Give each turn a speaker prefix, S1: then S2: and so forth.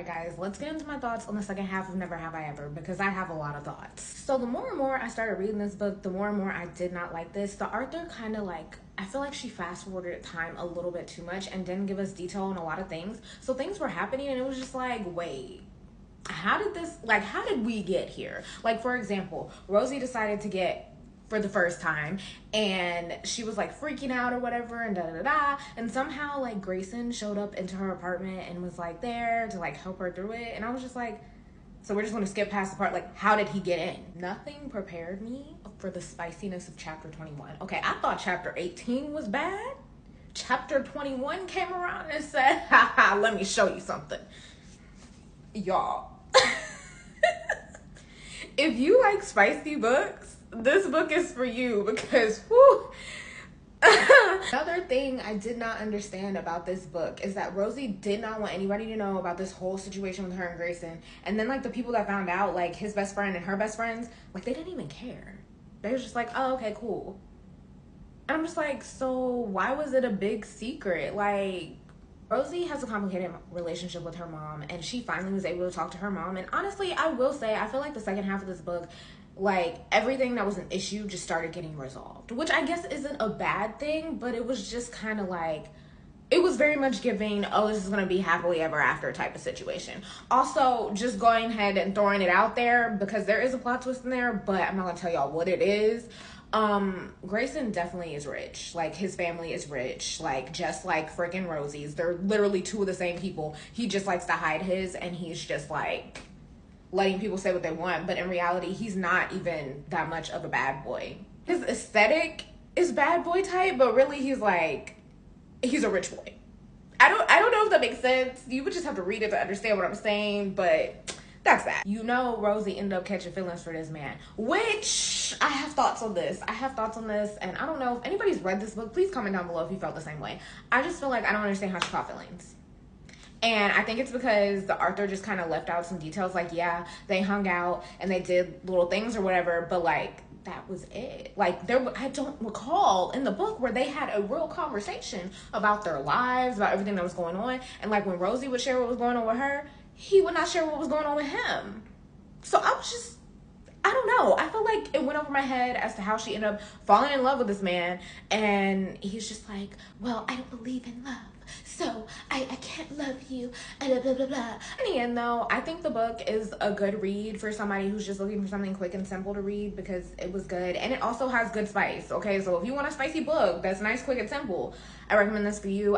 S1: guys, let's get into my thoughts on the second half of Never Have I Ever, because I have a lot of thoughts. So the more and more I started reading this book, the more and more I did not like this. The author kind of like, I feel like she fast forwarded time a little bit too much and didn't give us detail on a lot of things. So things were happening and it was just like, wait, how did we get here? Like, for example, Rosie decided to get for the first time and she was like freaking out or whatever and da-da-da, and somehow like Grayson showed up into her apartment and was like there to like help her through it. And I was just like, so we're just going to skip past the part like, how did he get in? Nothing prepared me for the spiciness of chapter 21. Okay, I thought chapter 18 was bad. Chapter 21 came around and said, haha, let me show you something, y'all. If you like spicy books, this book is for you, because whew. Another thing I did not understand about this book is that Rosie did not want anybody to know about this whole situation with her and Grayson. And then like the people that found out, like his best friend and her best friends, like they didn't even care. They was just like, oh, okay, cool. And I'm just like, so why was it a big secret? Like, Rosie has a complicated relationship with her mom, and she finally was able to talk to her mom. And honestly, I will say, I feel like the second half of this book, like everything that was an issue just started getting resolved, which I guess isn't a bad thing, but it was just kind of like, it was very much giving, oh, this is going to be happily ever after type of situation. Also, just going ahead and throwing it out there, because there is a plot twist in there, but I'm not going to tell y'all what it is. Grayson definitely is rich. Like, his family is rich, like just like freaking Rosie's. They're literally two of the same people. He just likes to hide his, and he's just like letting people say what they want, but in reality he's not even that much of a bad boy. His aesthetic is bad boy type, but really he's a rich boy. I don't know if that makes sense. You would just have to read it to understand what I'm saying, but that's that. You know, Rosie ended up catching feelings for this man, which I have thoughts on this. And I don't know if anybody's read this book. Please comment down below if you felt the same way. I just feel like I don't understand how she caught feelings. And I think it's because the author just kind of left out some details. Like, yeah, they hung out and they did little things or whatever, but like, that was it. Like, I don't recall in the book where they had a real conversation about their lives, about everything that was going on. And like, when Rosie would share what was going on with her, he would not share what was going on with him. So I don't know. I feel like it went over my head as to how she ended up falling in love with this man. And he's just like, well, I don't believe in love, so I can't love you, blah, blah, blah, blah. In the end, though, I think the book is a good read for somebody who's just looking for something quick and simple to read, because it was good. And it also has good spice, okay? So if you want a spicy book that's nice, quick, and simple, I recommend this for you.